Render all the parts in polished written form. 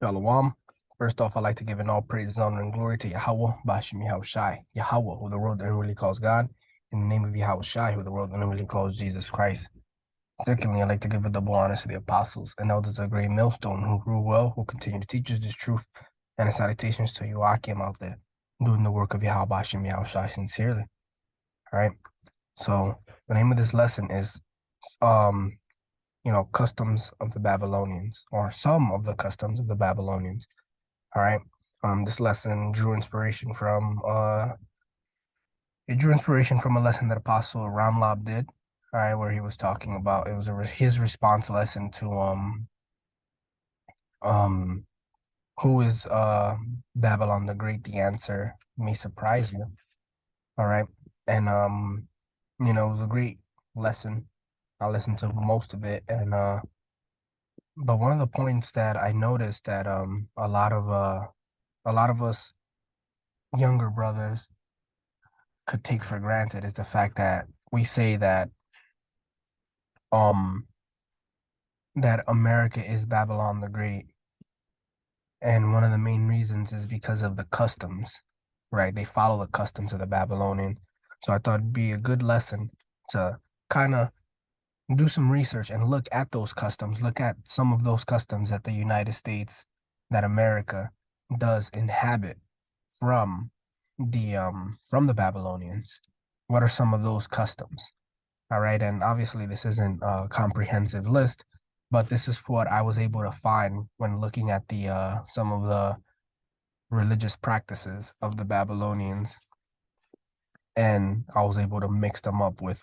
Shalom. First off, I'd like to give an all praise, honor, and glory to Yahweh, Bashim Yahushai, Yahweh, who the world really calls God, in the name of Yahushai, who the world really calls Jesus Christ. Secondly, I'd like to give a double honor to the apostles and elders of the great millstone who grew well, who continue to teach us this truth, and salutations to Joachim out there, doing the work of Yahweh, Bashim Yahushai sincerely. All right. So the name of this lesson is um customs of the Babylonians, or some of the customs of the Babylonians. All right. This lesson drew inspiration from a lesson that Apostle Ramlab did. All right, where he was talking about his response lesson to um who is Babylon the Great? The answer may surprise you. All right, and it was a great lesson. I listened to most of it, and but one of the points that I noticed that a lot of us younger brothers could take for granted is the fact that we say um that America is Babylon the Great, and one of the main reasons is because of the customs, right? They follow the customs of the Babylonian. So I thought it'd be a good lesson to kind of do some research and look at those customs, look at some of those customs that the United States, that America does inhabit from the Babylonians. What are some of those customs? All right. And obviously, this isn't a comprehensive list, but this is what I was able to find when looking at the some of the religious practices of the Babylonians. And I was able to mix them up with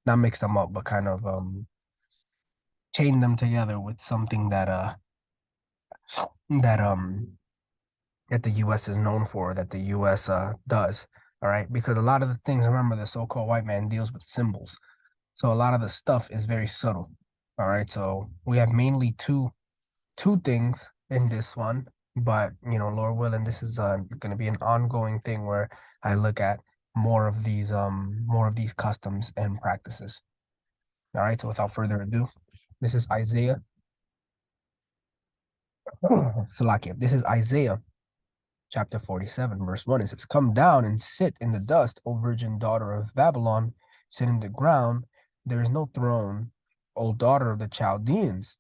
not mix them up, but kind of chain them together with something that that the US is known for, that the US does. All right. Because a lot of the things, remember, the so-called white man deals with symbols. So a lot of the stuff is very subtle. All right. So we have mainly two things in this one, but Lord willing, this is going to be an ongoing thing where I look at more of these customs and practices. All right. So without further ado, this is Isaiah. Salakia. This is Isaiah chapter 47, verse 1. It says, "Come down and sit in the dust, O virgin daughter of Babylon, sit in the ground. There is no throne, O daughter of the Chaldeans,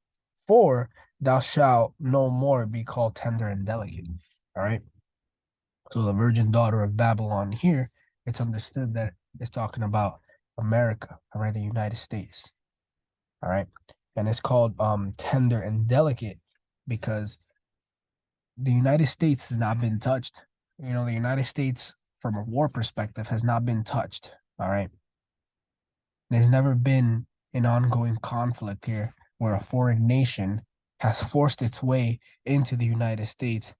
for thou shalt no more be called tender and delicate." All right. So the virgin daughter of Babylon here, it's understood that it's talking about America, all right, the United States. All right. And it's called tender and delicate because the United States has not been touched. The United States, from a war perspective, has not been touched. All right. There's never been an ongoing conflict here where a foreign nation has forced its way into the United States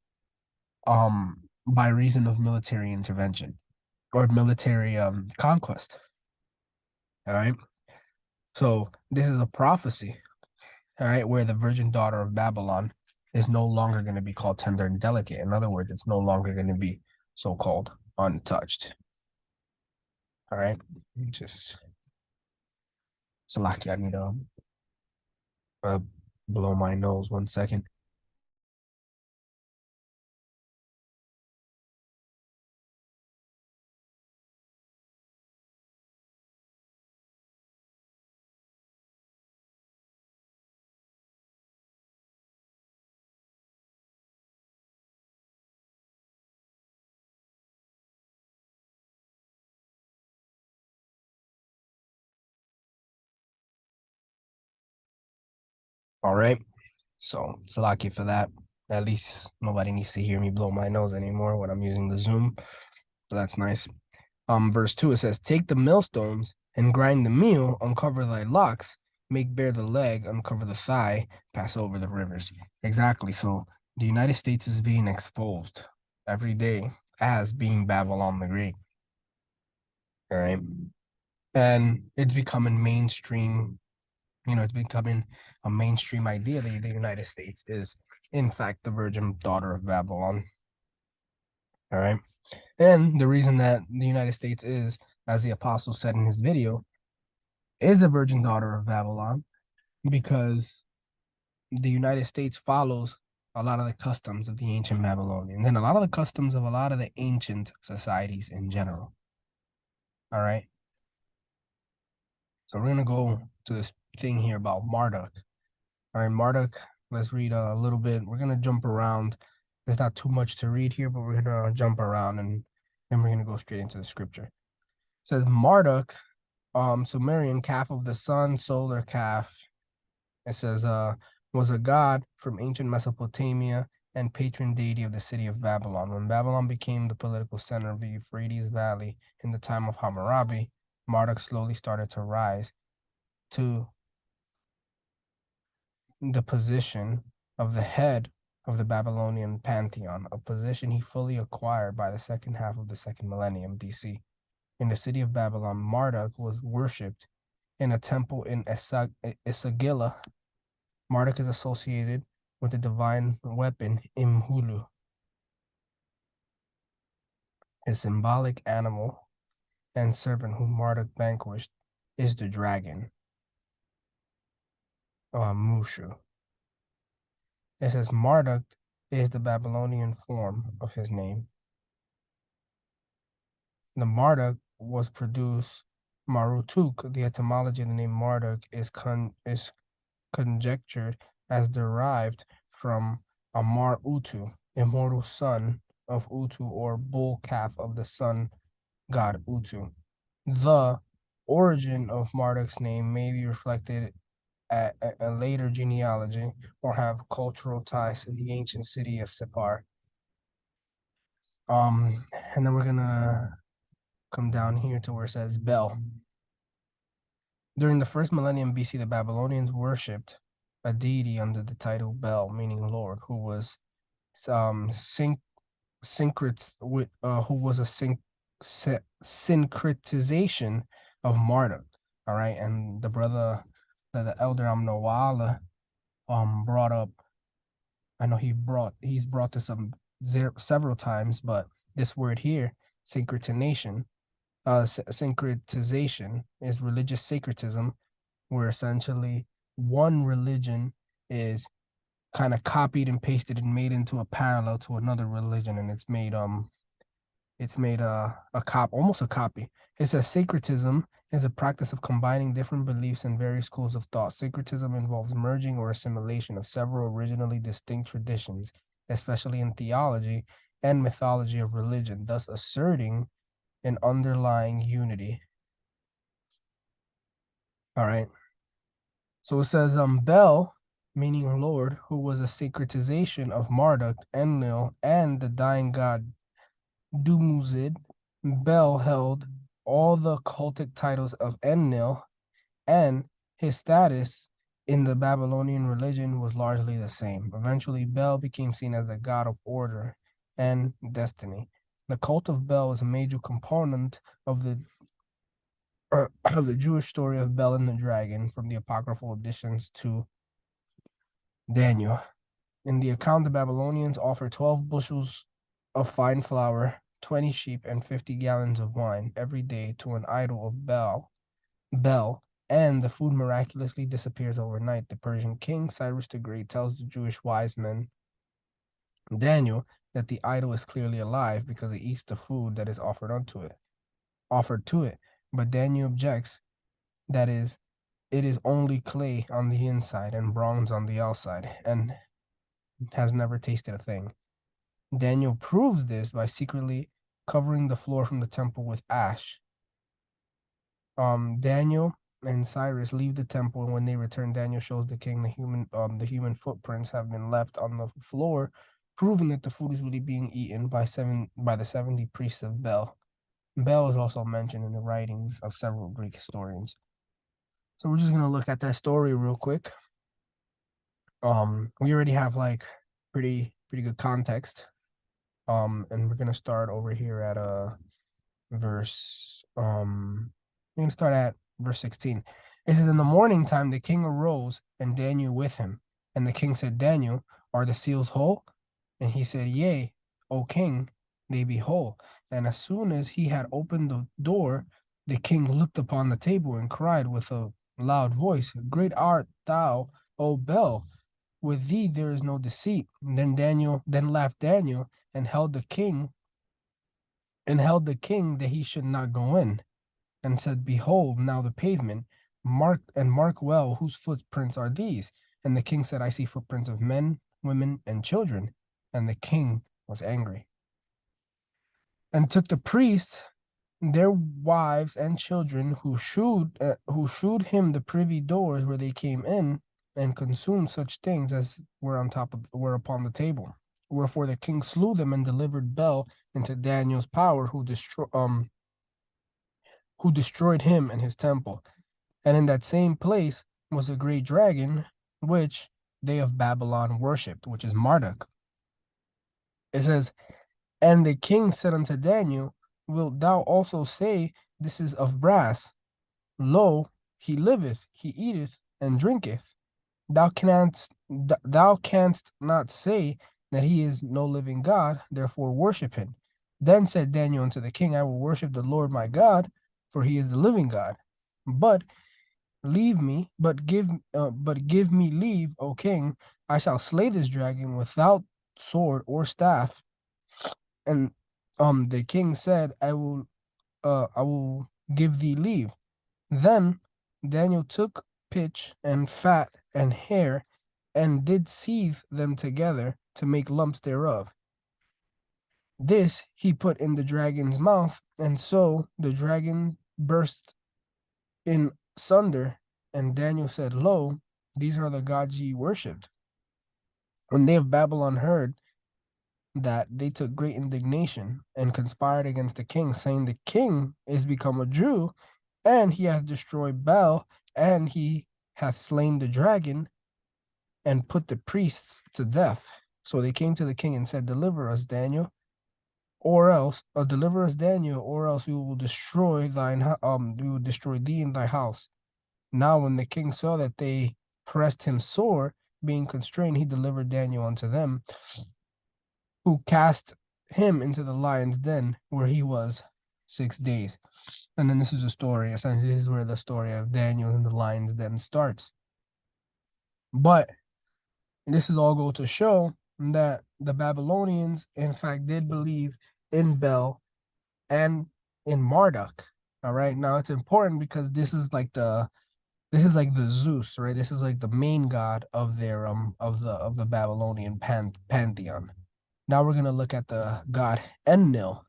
by reason of military intervention or military conquest. All right. So this is a prophecy, all right, where the virgin daughter of Babylon is no longer going to be called tender and delicate. In other words, it's no longer going to be so-called untouched. All right. Just Salaki, I need to uh, blow my nose 1 second. All right. So Salaki for that. At least nobody needs to hear me blow my nose anymore when I'm using the Zoom. So that's nice. Verse 2, it says, "Take the millstones and grind the meal, uncover thy locks, make bare the leg, uncover the thigh, pass over the rivers." Exactly. So the United States is being exposed every day as being Babylon the Great. All right. And it's becoming mainstream, it's becoming a mainstream idea that the United States is, in fact, the virgin daughter of Babylon. All right. And the reason that the United States is, as the apostle said in his video, is a virgin daughter of Babylon because the United States follows a lot of the customs of the ancient Babylonians and a lot of the customs of a lot of the ancient societies in general. All right. So we're gonna go to this thing here about Marduk. All right, Marduk. Let's read a little bit. We're gonna jump around. There's not too much to read here, but we're gonna jump around and then we're gonna go straight into the scripture. It says Marduk, Sumerian calf of the sun, solar calf. It says was a god from ancient Mesopotamia and patron deity of the city of Babylon. When Babylon became the political center of the Euphrates Valley in the time of Hammurabi, Marduk slowly started to rise to the position of the head of the Babylonian pantheon, a position he fully acquired by the second half of the second millennium BC. In the city of Babylon, Marduk was worshipped in a temple in Esagila. Marduk is associated with the divine weapon Imhulu. His symbolic animal and servant whom Marduk vanquished is the dragon, Mushu. It says Marduk is the Babylonian form of his name. The Marduk was produced Marutuk. The etymology of the name Marduk is conjectured as derived from Amar Utu, immortal son of Utu or bull calf of the sun god Utu. The origin of Marduk's name may be reflected at a later genealogy or have cultural ties to the ancient city of Sippar. And then we're gonna come down here to where it says Bel. During the first millennium BC, the Babylonians worshipped a deity under the title Bel, meaning Lord, who was syncretization of Marduk. All right, and the brother, the elder Amnoala, brought up. I know he's brought this up several times, but this word here, syncretization, syncretization is religious syncretism, where essentially one religion is kind of copied and pasted and made into a parallel to another religion, and it's made almost a copy. It says syncretism is a practice of combining different beliefs and various schools of thought. Syncretism involves merging or assimilation of several originally distinct traditions, especially in theology and mythology of religion, thus asserting an underlying unity. All right. So it says Bel, meaning Lord, who was a syncretization of Marduk, Enlil, and the dying god Dumuzid. Bel held all the cultic titles of Enlil, and his status in the Babylonian religion was largely the same. Eventually, Bel became seen as the god of order and destiny. The cult of Bel was a major component of the Jewish story of Bel and the dragon, from the apocryphal additions to Daniel. In the account, the Babylonians offered 12 bushels of fine flour, 20 sheep, and 50 gallons of wine every day to an idol of Bel, and the food miraculously disappears overnight. The Persian king, Cyrus the Great, tells the Jewish wise men, Daniel, that the idol is clearly alive because it eats the food that is offered to it. But Daniel objects that it is only clay on the inside and bronze on the outside, and has never tasted a thing. Daniel proves this by secretly covering the floor from the temple with ash. Daniel and Cyrus leave the temple, and when they return, Daniel shows the king the human footprints have been left on the floor, proving that the food is really being eaten by the 70 priests of Bel. Bel is also mentioned in the writings of several Greek historians. So we're just gonna look at that story real quick. We already have like pretty good context. And we're gonna start over here at verse we're gonna start at verse 16. It says, in the morning time the king arose, and Daniel with him. And the king said, Daniel, are the seals whole? And he said, Yea, O king, they be whole. And as soon as he had opened the door, the king looked upon the table and cried with a loud voice, Great art thou, O Bel, with thee there is no deceit. And then laughed Daniel and held the king that he should not go in, and said, Behold now the pavement, mark well whose footprints are these. And the king said, I see footprints of men, women, and children. And the king was angry, and took the priests, their wives and children, who shewed him the privy doors where they came in, and consumed such things as were upon the table. Wherefore the king slew them and delivered Bel into Daniel's power, who destroyed him and his temple. And in that same place was a great dragon, which they of Babylon worshipped, which is Marduk. It says, And the king said unto Daniel, Wilt thou also say, This is of brass? Lo, he liveth, he eateth and drinketh. Thou canst not say that he is no living God, therefore worship him. Then said Daniel unto the king, I will worship the Lord my God, for he is the living God. But give me leave, O king. I shall slay this dragon without sword or staff. And the king said, I will give thee leave. Then Daniel took pitch and fat and hair, and did seethe them together to make lumps thereof. This he put in the dragon's mouth, and so the dragon burst in sunder. And Daniel said, Lo, these are the gods ye worshipped. When they of Babylon heard that, they took great indignation and conspired against the king, saying, The king is become a Jew, and he hath destroyed Bel, and he hath slain the dragon, and put the priests to death. So they came to the king and said, Deliver us, Daniel, or else we will destroy thee and thy house. Now when the king saw that they pressed him sore, being constrained, he delivered Daniel unto them, who cast him into the lion's den, where he was 6 days. And then this is a story. Essentially, this is where the story of Daniel in the lion's den starts. But this is all go to show that the Babylonians, in fact, did believe in Bel and in Marduk. All right. Now it's important because this is like the Zeus, right? This is like the main god of their of the Babylonian pantheon. Now we're gonna look at the god Enlil.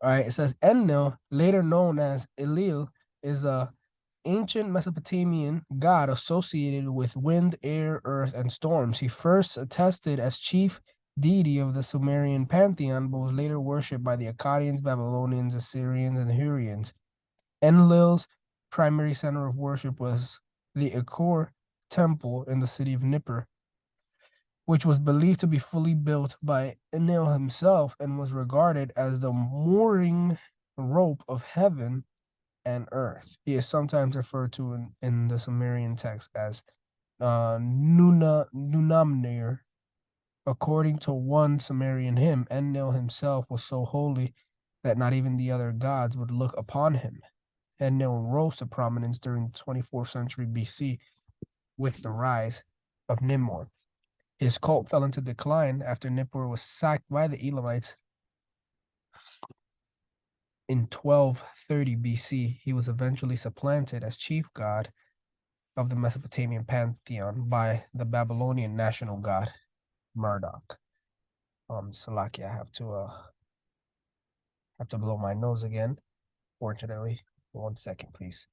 All right, it says Enlil, later known as Elil, is a ancient Mesopotamian god associated with wind, air, earth, and storms. He first attested as chief deity of the Sumerian pantheon, but was later worshipped by the Akkadians, Babylonians, Assyrians, and Hurrians. Enlil's primary center of worship was the Akor temple in the city of Nippur, which was believed to be fully built by Enlil himself and was regarded as the mooring rope of heaven and earth. He is sometimes referred to in the Sumerian text as Nunamnir. According to one Sumerian hymn, Enlil himself was so holy that not even the other gods would look upon him. Enlil rose to prominence during the 24th century BC with the rise of Nimrod. His cult fell into decline after Nippur was sacked by the Elamites in 1230 BC. He was eventually supplanted as chief god of the Mesopotamian pantheon by the Babylonian national god Marduk. Salaki, I have to blow my nose again. Fortunately, 1 second, please.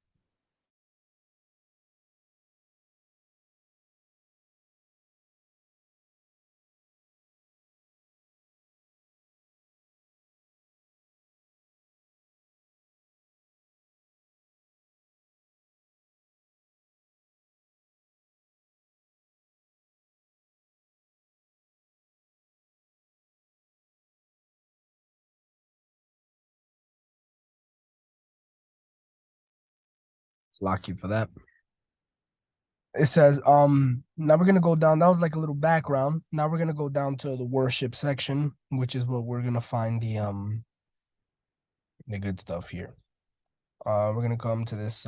Salaki for that. It says, now we're gonna go down. That was like a little background. Now we're gonna go down to the worship section, which is what we're gonna find the good stuff here. We're gonna come to this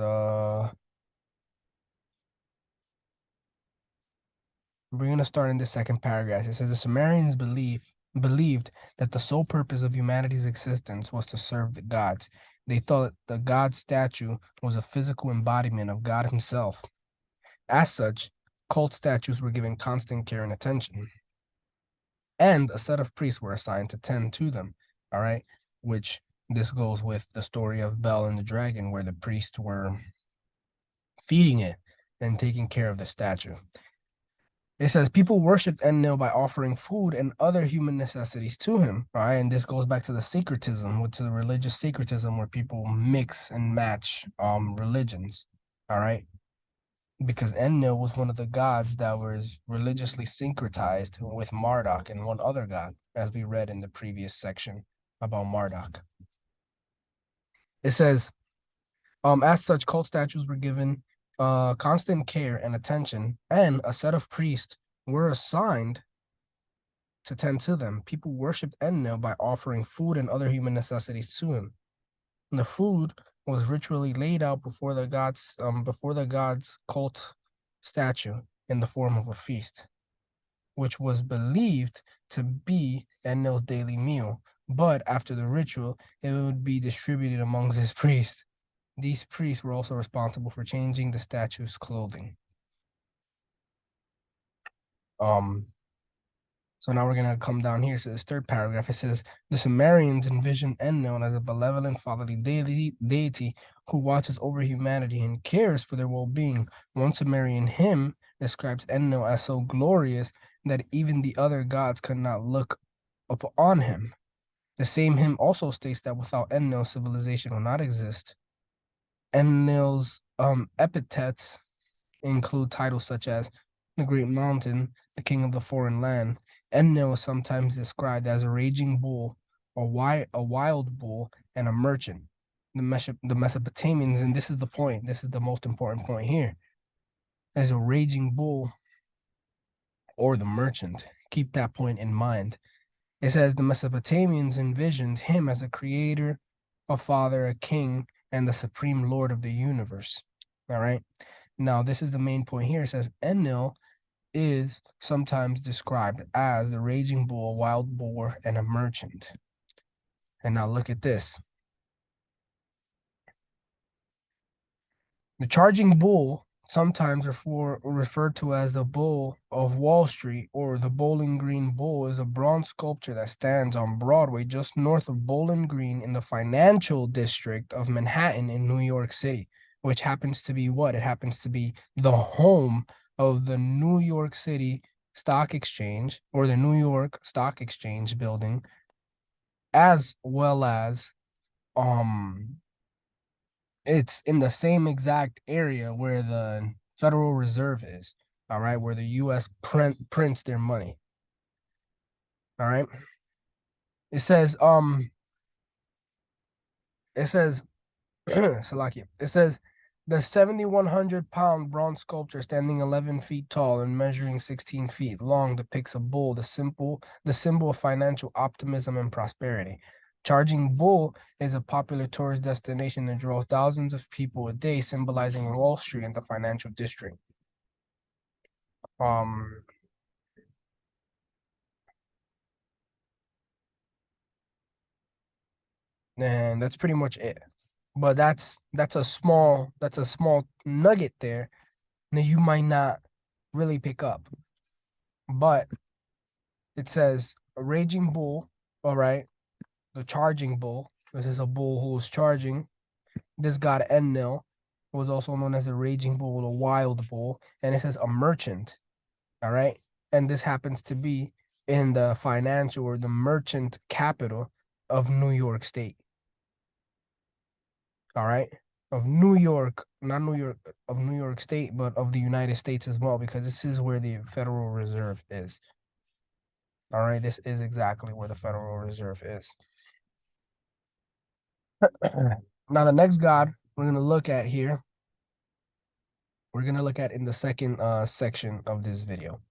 we're going to start in the second paragraph. It says the Sumerians believed that the sole purpose of humanity's existence was to serve the gods. They thought the god statue was a physical embodiment of God himself. As such, cult statues were given constant care and attention, and a set of priests were assigned to tend to them. All right, which this goes with the story of Bel and the dragon, where the priests were feeding it and taking care of the statue. It says people worshipped Enlil by offering food and other human necessities to him. All right, and this goes back to the syncretism, to the religious syncretism, where people mix and match religions. All right, because Enlil was one of the gods that was religiously syncretized with Marduk and one other god, as we read in the previous section about Marduk. It says, as such, cult statues were given constant care and attention, and a set of priests were assigned to tend to them. People worshipped Enlil by offering food and other human necessities to him. And the food was ritually laid out before the god's cult statue in the form of a feast, which was believed to be Enlil's daily meal. But after the ritual, it would be distributed amongst his priests. These priests were also responsible for changing the statue's clothing. So now we're gonna come down here to this third paragraph. It says the Sumerians envisioned Enlil as a benevolent fatherly deity who watches over humanity and cares for their well-being. One Sumerian hymn describes Enlil as so glorious that even the other gods could not look upon him. The same hymn also states that without Enlil, civilization will not exist. Enlil's epithets include titles such as the Great Mountain, the King of the Foreign Land. Enlil is sometimes described as a raging bull, a wild bull, and a merchant. The Mesopotamians, and this is the point, this is the most important point here, as a raging bull or the merchant. Keep that point in mind. It says the Mesopotamians envisioned him as a creator, a father, a king, and the supreme lord of the universe. All right. Now, this is the main point here. It says Enlil is sometimes described as a raging bull, a wild boar, and a merchant. And now look at this. The charging bull, sometimes referred to as the Bull of Wall Street or the Bowling Green Bull, is a bronze sculpture that stands on Broadway just north of Bowling Green in the financial district of Manhattan in New York City, which happens to be what? It happens to be the home of the New York City Stock Exchange, or the New York Stock Exchange building, as well as it's in the same exact area where the Federal Reserve is, all right, where the US prints their money. All right. It says Salakia. It says the 7,100-pound bronze sculpture standing 11 feet tall and measuring 16 feet long depicts a bull, the symbol of financial optimism and prosperity. Charging Bull is a popular tourist destination that draws thousands of people a day, symbolizing Wall Street and the financial district. And that's pretty much it. But that's a small nugget there that you might not really pick up. But it says a raging bull, all right, the charging bull. This is a bull who was charging. This god Enlil was also known as a raging bull, a wild bull, and it says a merchant, all right, and this happens to be in the financial or the merchant capital of New York State. All right, of New York, not New York, of New York State, but of the United States as well, because this is where the Federal Reserve is. All right, this is exactly where the Federal Reserve is. Now, the next god we're going to look at here, we're going to look at in the second section of this video.